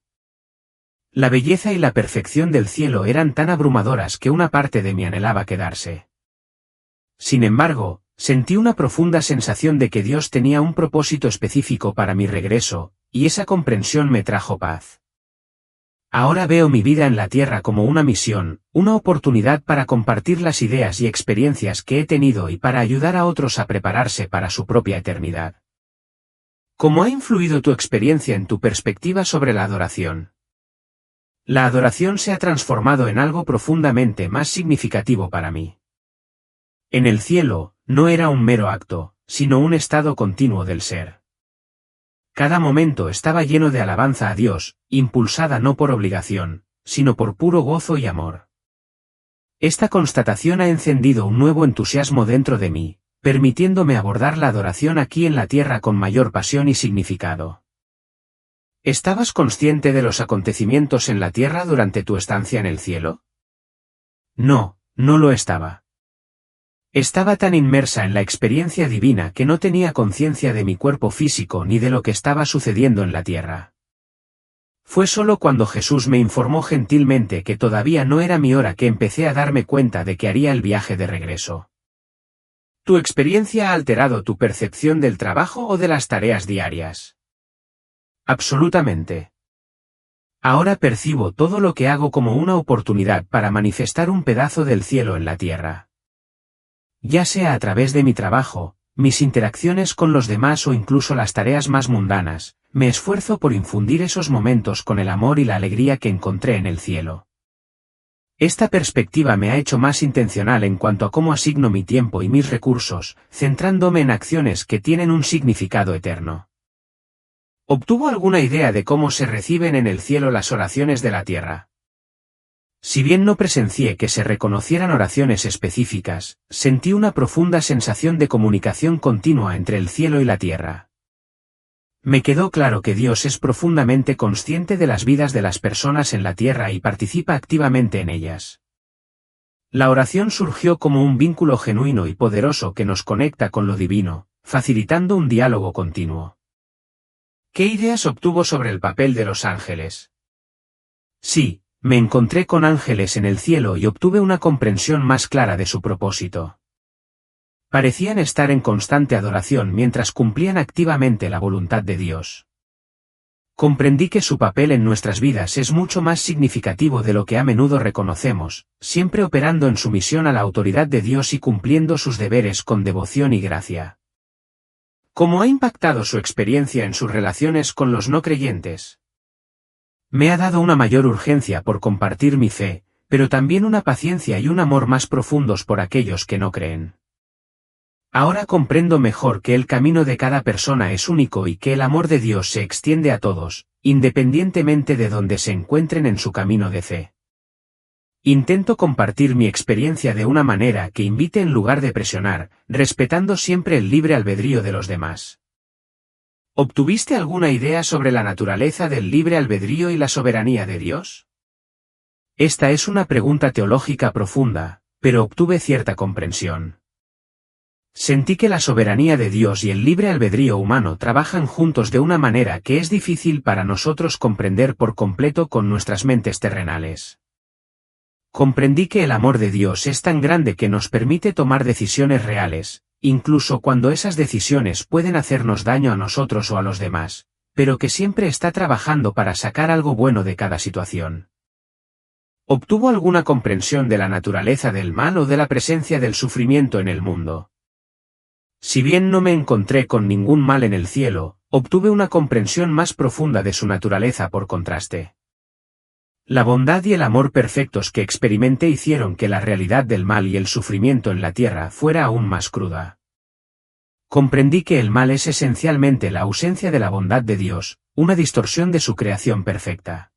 La belleza y la perfección del cielo eran tan abrumadoras que una parte de mí anhelaba quedarse. Sin embargo, sentí una profunda sensación de que Dios tenía un propósito específico para mi regreso, y esa comprensión me trajo paz. Ahora veo mi vida en la tierra como una misión, una oportunidad para compartir las ideas y experiencias que he tenido y para ayudar a otros a prepararse para su propia eternidad. ¿Cómo ha influido tu experiencia en tu perspectiva sobre la adoración? La adoración se ha transformado en algo profundamente más significativo para mí. En el cielo, no era un mero acto, sino un estado continuo del ser. Cada momento estaba lleno de alabanza a Dios, impulsada no por obligación, sino por puro gozo y amor. Esta constatación ha encendido un nuevo entusiasmo dentro de mí, permitiéndome abordar la adoración aquí en la tierra con mayor pasión y significado. ¿Estabas consciente de los acontecimientos en la tierra durante tu estancia en el cielo? No, no lo estaba. Estaba tan inmersa en la experiencia divina que no tenía conciencia de mi cuerpo físico ni de lo que estaba sucediendo en la tierra. Fue solo cuando Jesús me informó gentilmente que todavía no era mi hora que empecé a darme cuenta de que haría el viaje de regreso. ¿Tu experiencia ha alterado tu percepción del trabajo o de las tareas diarias? Absolutamente. Ahora percibo todo lo que hago como una oportunidad para manifestar un pedazo del cielo en la tierra. Ya sea a través de mi trabajo, mis interacciones con los demás o incluso las tareas más mundanas, me esfuerzo por infundir esos momentos con el amor y la alegría que encontré en el cielo. Esta perspectiva me ha hecho más intencional en cuanto a cómo asigno mi tiempo y mis recursos, centrándome en acciones que tienen un significado eterno. ¿Obtuvo alguna idea de cómo se reciben en el cielo las oraciones de la tierra? Si bien no presencié que se reconocieran oraciones específicas, sentí una profunda sensación de comunicación continua entre el cielo y la tierra. Me quedó claro que Dios es profundamente consciente de las vidas de las personas en la tierra y participa activamente en ellas. La oración surgió como un vínculo genuino y poderoso que nos conecta con lo divino, facilitando un diálogo continuo. ¿Qué ideas obtuvo sobre el papel de los ángeles? Sí, me encontré con ángeles en el cielo y obtuve una comprensión más clara de su propósito. Parecían estar en constante adoración mientras cumplían activamente la voluntad de Dios. Comprendí que su papel en nuestras vidas es mucho más significativo de lo que a menudo reconocemos, siempre operando en sumisión a la autoridad de Dios y cumpliendo sus deberes con devoción y gracia. ¿Cómo ha impactado su experiencia en sus relaciones con los no creyentes? Me ha dado una mayor urgencia por compartir mi fe, pero también una paciencia y un amor más profundos por aquellos que no creen. Ahora comprendo mejor que el camino de cada persona es único y que el amor de Dios se extiende a todos, independientemente de donde se encuentren en su camino de fe. Intento compartir mi experiencia de una manera que invite en lugar de presionar, respetando siempre el libre albedrío de los demás. ¿Obtuviste alguna idea sobre la naturaleza del libre albedrío y la soberanía de Dios? Esta es una pregunta teológica profunda, pero obtuve cierta comprensión. Sentí que la soberanía de Dios y el libre albedrío humano trabajan juntos de una manera que es difícil para nosotros comprender por completo con nuestras mentes terrenales. Comprendí que el amor de Dios es tan grande que nos permite tomar decisiones reales, incluso cuando esas decisiones pueden hacernos daño a nosotros o a los demás, pero que siempre está trabajando para sacar algo bueno de cada situación. ¿Obtuvo alguna comprensión de la naturaleza del mal o de la presencia del sufrimiento en el mundo? Si bien no me encontré con ningún mal en el cielo, obtuve una comprensión más profunda de su naturaleza por contraste. La bondad y el amor perfectos que experimenté hicieron que la realidad del mal y el sufrimiento en la tierra fuera aún más cruda. Comprendí que el mal es esencialmente la ausencia de la bondad de Dios, una distorsión de su creación perfecta.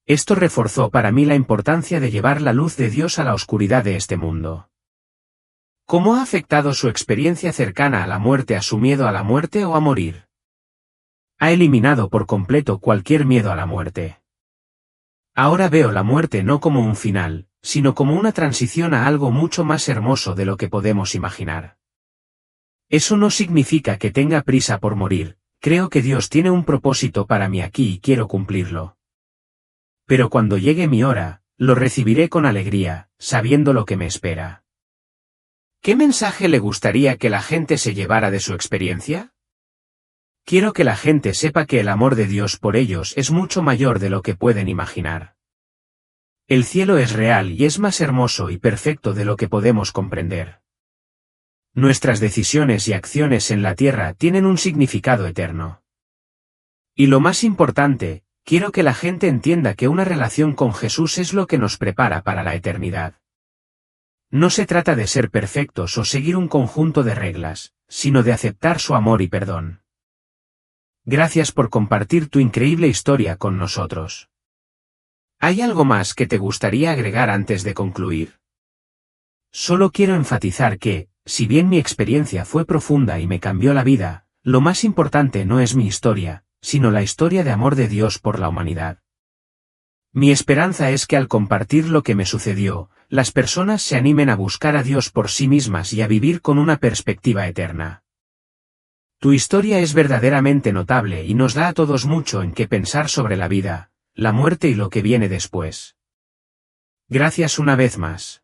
Esto reforzó para mí la importancia de llevar la luz de Dios a la oscuridad de este mundo. ¿Cómo ha afectado su experiencia cercana a la muerte a su miedo a la muerte o a morir? Ha eliminado por completo cualquier miedo a la muerte. Ahora veo la muerte no como un final, sino como una transición a algo mucho más hermoso de lo que podemos imaginar. Eso no significa que tenga prisa por morir, creo que Dios tiene un propósito para mí aquí y quiero cumplirlo. Pero cuando llegue mi hora, lo recibiré con alegría, sabiendo lo que me espera. ¿Qué mensaje le gustaría que la gente se llevara de su experiencia? Quiero que la gente sepa que el amor de Dios por ellos es mucho mayor de lo que pueden imaginar. El cielo es real y es más hermoso y perfecto de lo que podemos comprender. Nuestras decisiones y acciones en la tierra tienen un significado eterno. Y lo más importante, quiero que la gente entienda que una relación con Jesús es lo que nos prepara para la eternidad. No se trata de ser perfectos o seguir un conjunto de reglas, sino de aceptar su amor y perdón. Gracias por compartir tu increíble historia con nosotros. ¿Hay algo más que te gustaría agregar antes de concluir? Solo quiero enfatizar que, si bien mi experiencia fue profunda y me cambió la vida, lo más importante no es mi historia, sino la historia de amor de Dios por la humanidad. Mi esperanza es que al compartir lo que me sucedió, las personas se animen a buscar a Dios por sí mismas y a vivir con una perspectiva eterna. Tu historia es verdaderamente notable y nos da a todos mucho en qué pensar sobre la vida, la muerte y lo que viene después. Gracias una vez más.